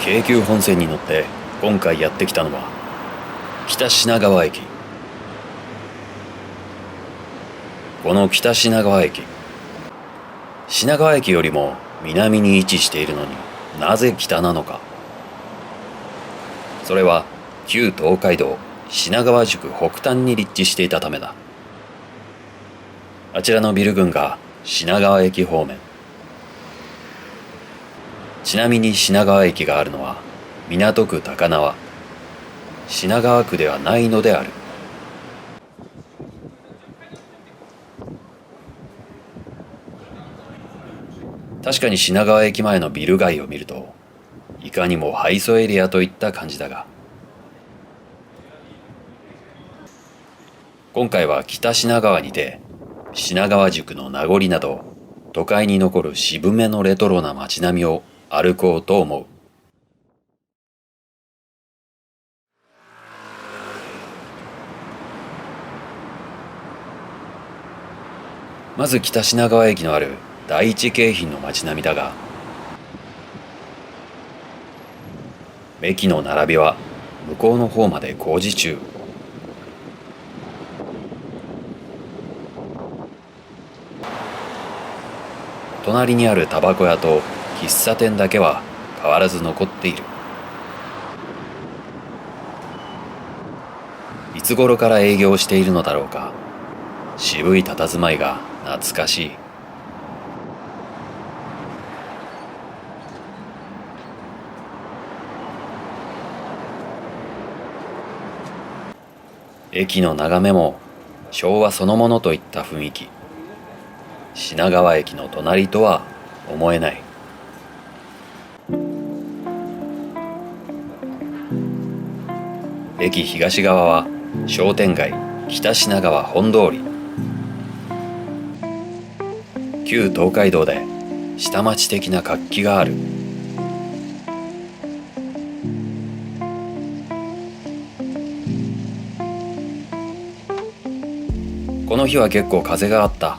京急本線に乗って今回やってきたのは北品川駅。この北品川駅、品川駅よりも南に位置しているのになぜ北なのか。それは旧東海道品川宿北端に立地していたためだ。あちらのビル群が品川駅方面。ちなみに品川駅があるのは港区高輪、品川区ではないのである。確かに品川駅前のビル街を見るといかにもハイソエリアといった感じだが、今回は北品川にて品川宿の名残など都会に残る渋めのレトロな街並みを歩こうと思う。まず北品川駅のある第一京浜の街並みだが、駅の並びは向こうの方まで工事中。隣にあるタバコ屋と喫茶店だけは変わらず残っている。いつ頃から営業しているのだろうか。渋い佇まいが懐かしい。駅の眺めも昭和そのものといった雰囲気。品川駅の隣とは思えない。駅東側は商店街北品川本通り。旧東海道で下町的な活気がある。この日は結構風があった。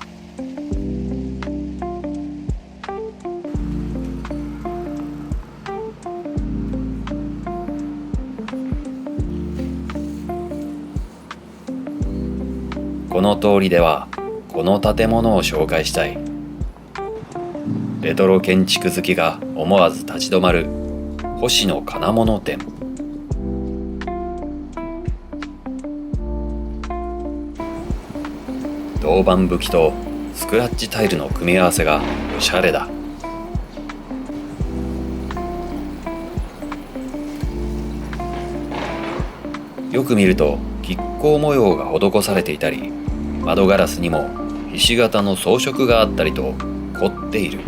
この通りではこの建物を紹介したい。レトロ建築好きが思わず立ち止まる星野金物店。銅板葺きとスクラッチタイルの組み合わせがおしゃれだ。よく見ると亀甲模様が施されていたり、窓ガラスにもひし形の装飾があったりと凝っている。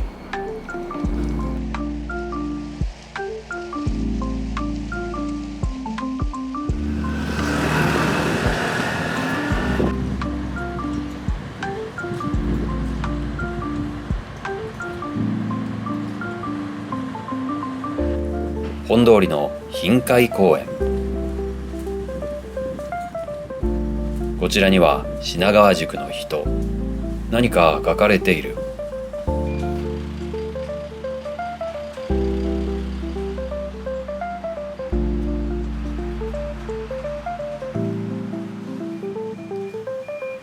本通りの浜海公園。こちらには品川宿の人、何か書かれている。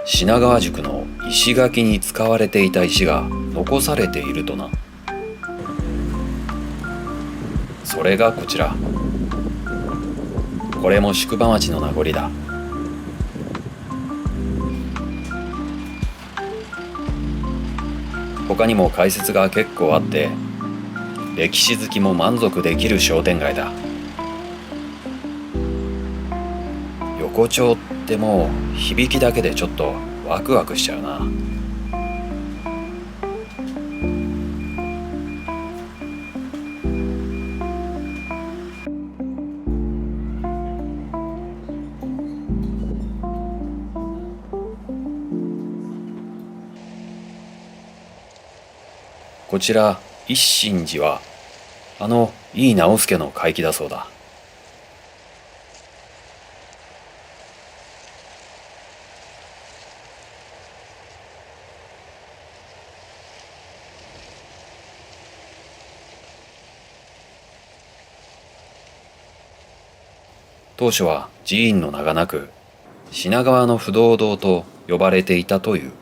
品川宿の石垣に使われていた石が残されているとな。それがこちら。これも宿場町の名残だ。他にも解説が結構あって、歴史好きも満足できる商店街だ。横丁ってもう響きだけでちょっとワクワクしちゃうな。こちら一心寺は井伊直弼の回帰だそうだ。当初は寺院の名がなく、品川の不動堂と呼ばれていたという。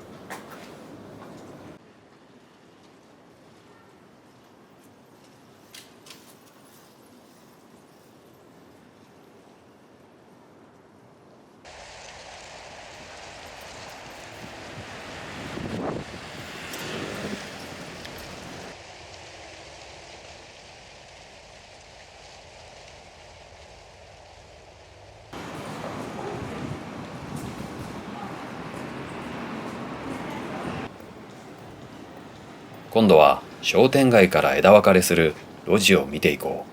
今度は商店街から枝分かれする路地を見ていこ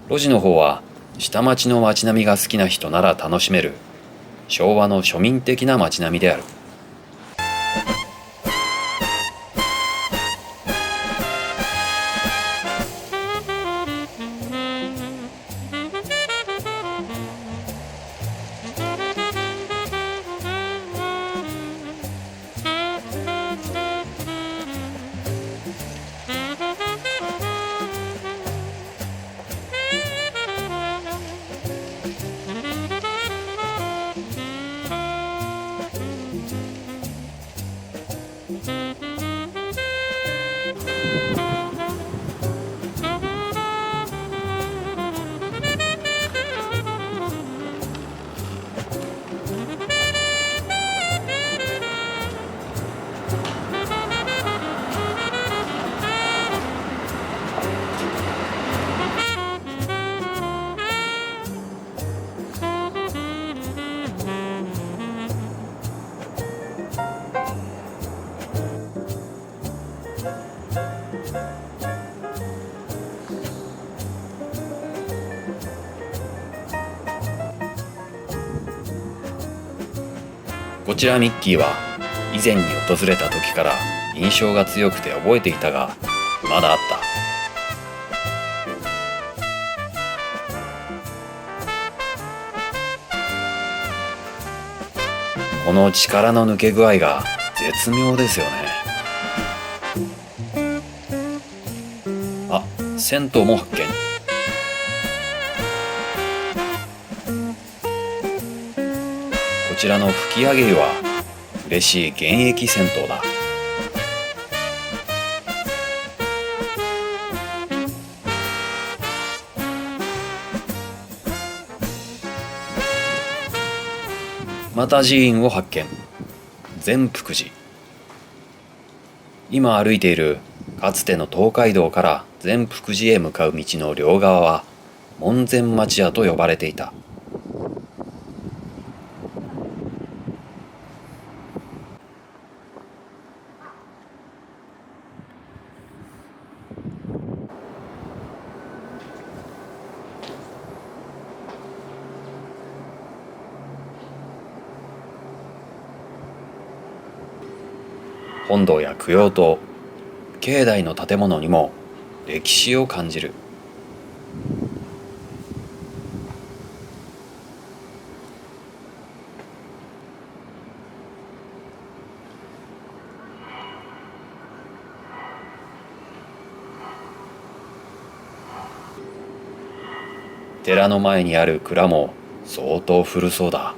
う。路地の方は下町の街並みが好きな人なら楽しめる昭和の庶民的な街並みである。こちらミッキーは以前に訪れた時から印象が強くて覚えていたが、まだあった。この力の抜け具合が絶妙ですよね。あ、銭湯も発見。こちらの吹き上げ湯は嬉しい現役銭湯だ。また寺院を発見。善福寺。今歩いているかつての東海道から善福寺へ向かう道の両側は門前町屋と呼ばれていた。本堂や供養塔、境内の建物にも歴史を感じる。寺の前にある蔵も相当古そうだ。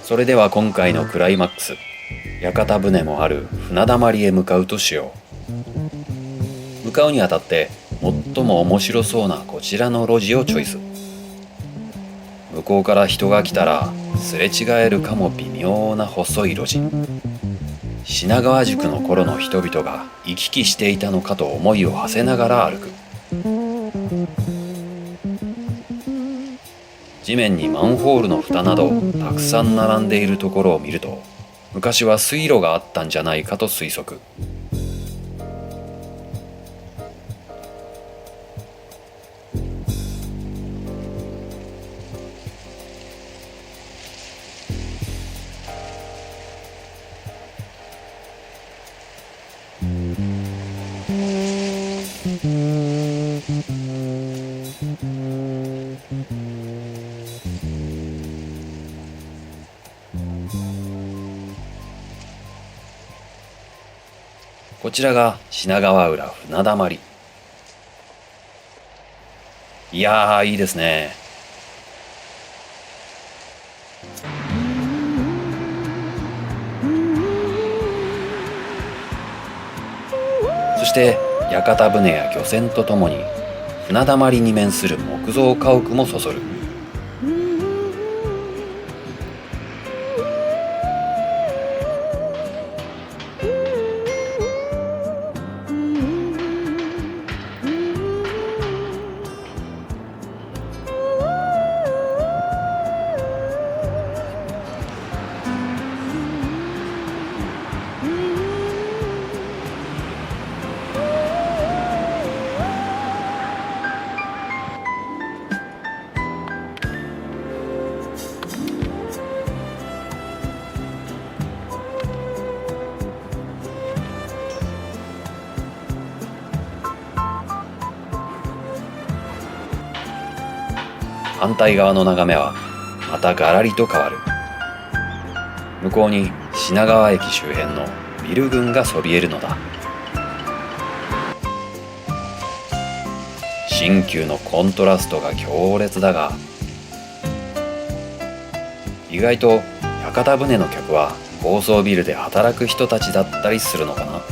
それでは今回のクライマックス、屋形船もある船だまりへ向かうとしよう。向かうにあたって最も面白そうなこちらの路地をチョイス。向こうから人が来たらすれ違えるかも微妙な細い路地。品川宿の頃の人々が行き来していたのかと思いを馳せながら歩く。地面にマンホールの蓋などたくさん並んでいるところを見ると、昔は水路があったんじゃないかと推測。こちらが品川浦船だまり。いやー、いいですね。そして屋形船や漁船とともに船だまりに面する木造家屋もそそる。反対側の眺めはまたガラリと変わる。向こうに品川駅周辺のビル群がそびえるのだ。新旧のコントラストが強烈だが、意外と屋形船の客は高層ビルで働く人たちだったりするのかな。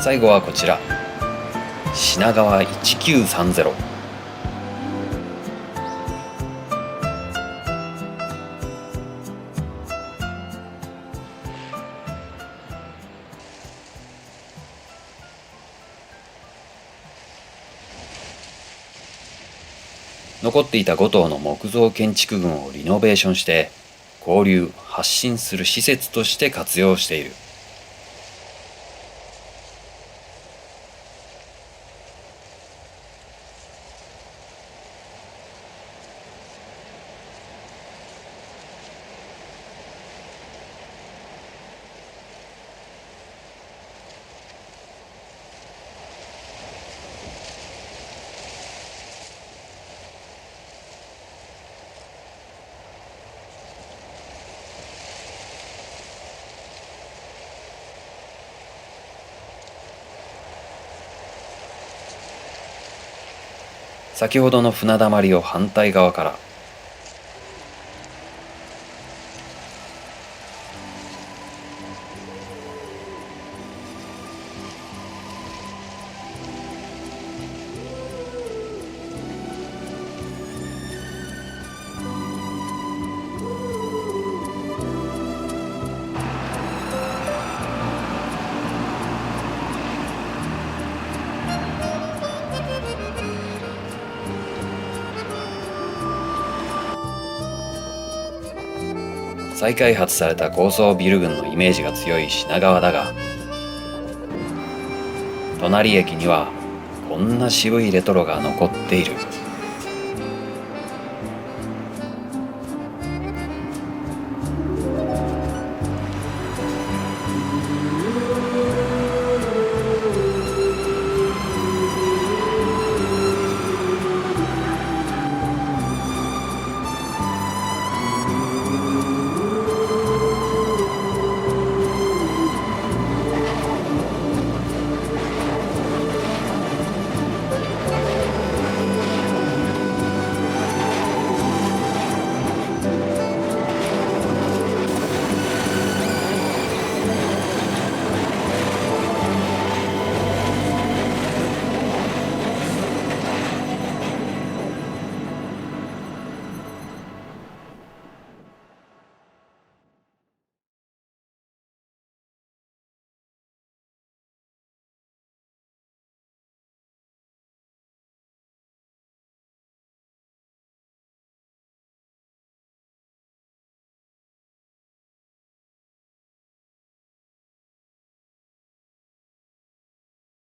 最後はこちら、品川1930。残っていた5棟の木造建築群をリノベーションして交流・発信する施設として活用している。先ほどの船だまりを反対側から、再開発された高層ビル群のイメージが強い品川だが、隣駅にはこんな渋いレトロが残っている。